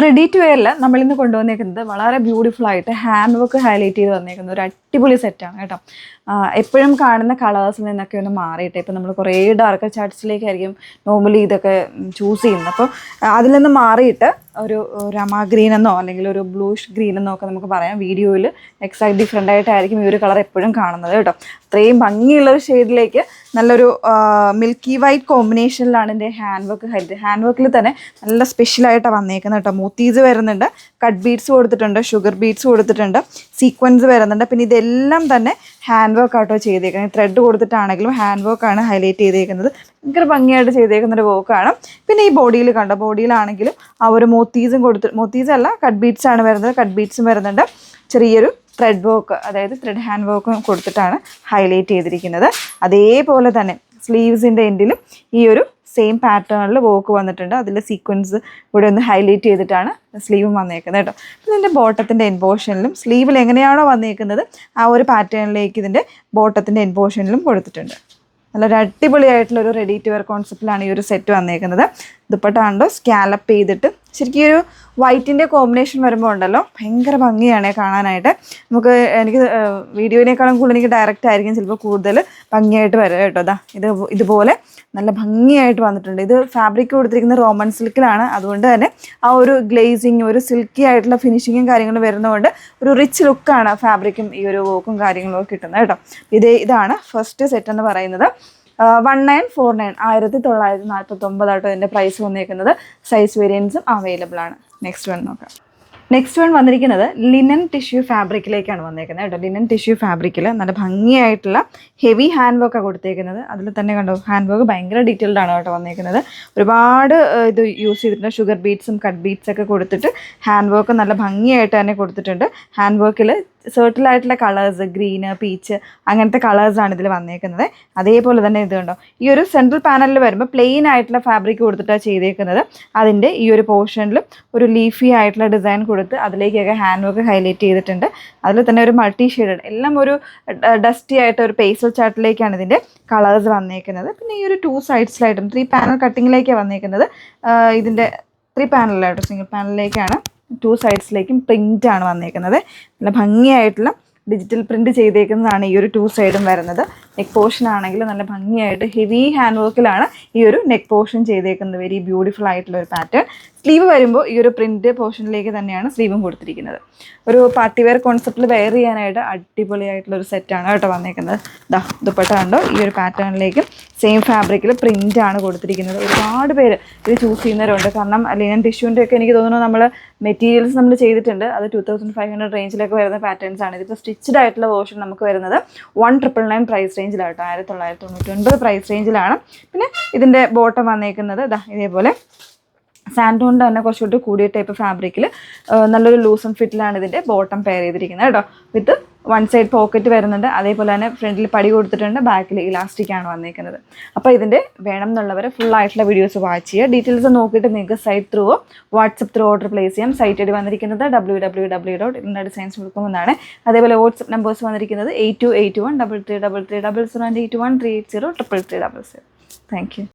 Ready to വെയറിൽ നമ്മളിന്ന് കൊണ്ടുവന്നേക്കുന്നത് വളരെ beautiful ആയിട്ട് ഹാൻഡ് വർക്ക് ഹൈലൈറ്റ് ചെയ്ത് വന്നേക്കുന്ന ഒരു അടിപൊളി സെറ്റാണ് കേട്ടോ. എപ്പോഴും കാണുന്ന കളേഴ്സിൽ നിന്നൊക്കെ ഒന്ന് മാറിയിട്ട് ഇപ്പം നമ്മൾ കുറേ ഡാർക്ക് ചാർട്ട്സിലേക്കായിരിക്കും നോർമലി ഇതൊക്കെ ചൂസ് ചെയ്യുന്നത്. അപ്പോൾ അതിൽ നിന്ന് മാറിയിട്ട് ഒരു രമ ഗ്രീൻ എന്നോ അല്ലെങ്കിൽ ഒരു ബ്ലൂഷ് ഗ്രീൻ എന്നോ ഒക്കെ നമുക്ക് പറയാം. വീഡിയോയിൽ എക്സാക്ട് ഡിഫറെൻ്റ് ആയിട്ടായിരിക്കും ഈ ഒരു കളർ എപ്പോഴും കാണുന്നത് കേട്ടോ. അത്രയും ഭംഗിയുള്ളൊരു ഷെയ്ഡിലേക്ക് നല്ലൊരു മിൽക്കി വൈറ്റ് കോമ്പിനേഷനിലാണ് എൻ്റെ ഹാൻഡ് വർക്ക് ഹൈലൈറ്റ്. ഹാൻഡ് വർക്കിൽ തന്നെ നല്ല സ്പെഷ്യലായിട്ടാണ് വന്നേക്കുന്നത് കേട്ടോ. മോത്തീസ് വരുന്നുണ്ട്, കട്ട് ബീഡ്സ് കൊടുത്തിട്ടുണ്ട്, ഷുഗർ ബീഡ്സ് കൊടുത്തിട്ടുണ്ട്, സീക്വൻസ് വരുന്നുണ്ട്. പിന്നെ ഇതെല്ലാം തന്നെ ഹാൻഡ് വർക്ക് ആട്ടോ ചെയ്തേക്കുന്നത്. ത്രെഡ് കൊടുത്തിട്ടാണെങ്കിലും ഹാൻഡ് വർക്കാണ് ഹൈലൈറ്റ് ചെയ്തേക്കുന്നത്. ഭയങ്കര ഭംഗിയായിട്ട് ചെയ്തേക്കുന്നൊരു വർക്കാണ്. പിന്നെ ഈ ബോഡിയിൽ കണ്ടോ, ബോഡിയിലാണെങ്കിലും ആ ഒരു മോത്തീസും മോത്തീസ് അല്ല കട്ട് ബീഡ്സ് ആണ് വരുന്നത്. കട്ട് ബീഡ്സും വരുന്നുണ്ട്. ചെറിയൊരു ത്രെഡ് വർക്ക്, അതായത് ത്രെഡ് ഹാൻഡ് വർക്കും കൊടുത്തിട്ടാണ് ഹൈലൈറ്റ് ചെയ്തിരിക്കുന്നത്. അതേപോലെ തന്നെ സ്ലീവ്സിൻ്റെ എൻഡിലും ഈ ഒരു സെയിം പാറ്റേണിൽ വർക്ക് വന്നിട്ടുണ്ട്. അതിൽ സീക്വൻസ് കൂടെ ഒന്ന് ഹൈലൈറ്റ് ചെയ്തിട്ടാണ് സ്ലീവും വന്നേക്കുന്നത് കേട്ടോ. ഇതിൻ്റെ ബോട്ടത്തിൻ്റെ എൻ പോർഷനിലും സ്ലീവിൽ എങ്ങനെയാണോ വന്നേക്കുന്നത് ആ ഒരു പാറ്റേണിലേക്ക് ഇതിൻ്റെ ബോട്ടത്തിൻ്റെ എൻ പോർഷനിലും കൊടുത്തിട്ടുണ്ട്. നല്ലൊരു അടിപൊളിയായിട്ടുള്ളൊരു റെഡി ടു വെയർ കോൺസെപ്റ്റിലാണ് ഈ ഒരു സെറ്റ് വന്നേക്കുന്നത്. ദുപ്പട്ട കണ്ടോ സ്കാലപ്പ് ചെയ്തിട്ട് ശരിക്കും ഒരു വൈറ്റിൻ്റെ കോമ്പിനേഷൻ വരുമ്പോൾ ഉണ്ടല്ലോ ഭയങ്കര ഭംഗിയാണ് കാണാനായിട്ട്. എനിക്ക് വീഡിയോയിനേക്കാളും കൂടുതൽ എനിക്ക് ഡയറക്റ്റ് ആയിരിക്കും ചിലപ്പോൾ കൂടുതൽ ഭംഗിയായിട്ട് വരും കേട്ടോ. ഇതുപോലെ നല്ല ഭംഗിയായിട്ട് വന്നിട്ടുണ്ട്. ഇത് ഫാബ്രിക് കൊടുത്തിരിക്കുന്ന റോമൻ സിൽക്കിലാണ്. അതുകൊണ്ട് തന്നെ ആ ഒരു ഗ്ലേസിങ്, ഒരു സിൽക്കി ആയിട്ടുള്ള ഫിനിഷിങ്ങും കാര്യങ്ങളും വരുന്നതുകൊണ്ട് ഒരു റിച്ച് ലുക്കാണ് ഫാബ്രിക്കും ഈ ഒരു വർക്കും കാര്യങ്ങളും ഒക്കെ കിട്ടുന്നത് കേട്ടോ. ഇതാണ് ഫസ്റ്റ് സെറ്റ് എന്ന് പറയുന്നത്. 1949 1949 ആട്ടോ ഇതിൻ്റെ പ്രൈസ് വന്നിരിക്കുന്നത്. സൈസ് വേരിയൻസും അവൈലബിൾ ആണ്. നെക്സ്റ്റ് വൺ നോക്കാം. നെക്സ്റ്റ് വൺ വന്നിരിക്കുന്നത് ലിനൻ ടിഷ്യൂ ഫാബ്രിക്കിലേക്കാണ് വന്നേക്കുന്നത് കേട്ടോ. ലിനൻ ടിഷ്യൂ ഫാബ്രിക്കിൽ നല്ല ഭംഗിയായിട്ടുള്ള ഹെവി ഹാൻഡ് വർക്കാണ് കൊടുത്തേക്കുന്നത്. അതിൽ തന്നെ കണ്ടോ ഹാൻഡ് വർക്ക് ഭയങ്കര ഡീറ്റെയിൽഡ് ആണ് കേട്ടോ വന്നേക്കുന്നത്. ഒരുപാട് ഇത് യൂസ് ചെയ്തിട്ടുണ്ട്. ഷുഗർ ബീഡ്സും കട്ട് ബീഡ്സ് ഒക്കെ കൊടുത്തിട്ട് ഹാൻഡ് വർക്ക് നല്ല ഭംഗിയായിട്ട് തന്നെ കൊടുത്തിട്ടുണ്ട്. ഹാൻഡ് വർക്കിൽ സെർട്ടിലായിട്ടുള്ള കളേഴ്സ്, ഗ്രീന്, പീച്ച് അങ്ങനത്തെ കളേഴ്സാണ് ഇതിൽ വന്നേക്കുന്നത്. അതേപോലെ തന്നെ ഇത് കണ്ടോ ഈ ഒരു സെൻട്രൽ പാനലിൽ വരുമ്പോൾ പ്ലെയിൻ ആയിട്ടുള്ള ഫാബ്രിക് കൊടുത്തിട്ടാണ് ചെയ്തേക്കുന്നത്. അതിൻ്റെ ഈ ഒരു പോർഷനിലും ഒരു ലീഫി ആയിട്ടുള്ള ഡിസൈൻ കൊടുത്ത് അതിലേക്കൊക്കെ ഹാൻഡ് വർക്ക് ഹൈലൈറ്റ് ചെയ്തിട്ടുണ്ട്. അതിൽ തന്നെ ഒരു മൾട്ടി ഷെയ്ഡഡ് എല്ലാം ഒരു ഡസ്റ്റി ആയിട്ട് ഒരു പേസൽ ചാർട്ടിലേക്കാണ് ഇതിൻ്റെ കളേഴ്സ് വന്നേക്കുന്നത്. പിന്നെ ഈ ഒരു 2 സൈഡ്സിലായിട്ടും 3 പാനൽ കട്ടിങ്ങിലേക്കാണ് വന്നേക്കുന്നത്. ഇതിൻ്റെ 3 പാനലിലായിട്ടും സിംഗിൾ പാനലിലേക്കാണ് 2 സൈഡ്സിലേക്കും പ്രിൻ്റ് ആണ് വന്നേക്കുന്നത്. നല്ല ഭംഗിയായിട്ടുള്ള ഡിജിറ്റൽ പ്രിൻറ്റ് ചെയ്തേക്കുന്നതാണ് ഈ ഒരു 2 സൈഡും വരുന്നത്. നെക്ക് പോർഷൻ ആണെങ്കിൽ നല്ല ഭംഗിയായിട്ട് ഹെവി ഹാൻഡ് വർക്കിലാണ് ഈ ഒരു നെക്ക് പോർഷൻ ചെയ്തേക്കുന്നത്. വെരി ബ്യൂട്ടിഫുൾ ആയിട്ടുള്ള ഒരു പാറ്റേൺ. സ്ലീവ് വരുമ്പോൾ ഈ ഒരു പ്രിൻറ്റ് പോർഷനിലേക്ക് തന്നെയാണ് സ്ലീവും കൊടുത്തിരിക്കുന്നത്. ഒരു പാർട്ടി വെയർ കോൺസെപ്റ്റിൽ വെയർ ചെയ്യാനായിട്ട് അടിപൊളിയായിട്ടുള്ളൊരു സെറ്റാണ് കേട്ടോ വന്നേക്കുന്നത്. ദുപ്പട്ട കണ്ടോ ഈ ഒരു പാറ്റേണിലേക്ക് സെയിം ഫാബ്രിക്കിൽ പ്രിൻ്റ് ആണ് കൊടുത്തിരിക്കുന്നത്. ഒരുപാട് പേര് ഇത് ചൂസ് ചെയ്യുന്നവരുണ്ട്. കാരണം ലിനൻ ടിഷ്യൂൻ്റെ ഒക്കെ എനിക്ക് തോന്നുന്നു നമ്മൾ മെറ്റീരിയൽസ് നമ്മൾ ചെയ്തിട്ടുണ്ട്. അത് 2500 റേഞ്ചിലൊക്കെ വരുന്ന പാറ്റേൺസ് ആണ്. ഇതിപ്പോൾ സ്റ്റിച്ച്ഡ് ആയിട്ടുള്ള വേർഷൻ നമുക്ക് വരുന്നത് 1999 പ്രൈസ് റേഞ്ചിലാട്ടോ. 1999 പ്രൈസ് റേഞ്ചിലാണ്. പിന്നെ ഇതിൻ്റെ ബോട്ടം വന്നേക്കുന്നത് ഇതേപോലെ സാൻഡോണിൻ്റെ തന്നെ കുറച്ചുകൂടി കൂടിയ ടൈപ്പ് ഫാബ്രിക്കിൽ നല്ലൊരു ലൂസൺ ഫിറ്റിലാണ് ഇതിൻ്റെ ബോട്ടം പെയർ ചെയ്തിരിക്കുന്നത് കേട്ടോ. വിത്ത് 1 സൈഡ് പോക്കറ്റ് വരുന്നുണ്ട്. അതേപോലെ തന്നെ ഫ്രണ്ടിൽ പടി കൊടുത്തിട്ടുണ്ട്. ബാക്കിൽ ഇലാസ്റ്റിക് ആണ് വന്നിരിക്കുന്നത്. അപ്പോൾ ഇതിൻ്റെ വേണം എന്നുള്ളവർ ഫുൾ ആയിട്ടുള്ള വീഡിയോസ് വാച്ച് ചെയ്യുക. ഡീറ്റെയിൽസ് നോക്കിയിട്ട് നിങ്ങൾക്ക് site through WhatsApp through order place ചെയ്യാം. സൈറ്റ് ഐഡി വന്നിരിക്കുന്നത് www.innerdesigns.com എന്നാണ്. അതേപോലെ വാട്സപ്പ് നമ്പേഴ്സ് വന്നിരിക്കുന്നത് 8281 3333 0 and 81 380 333 000. Thank you.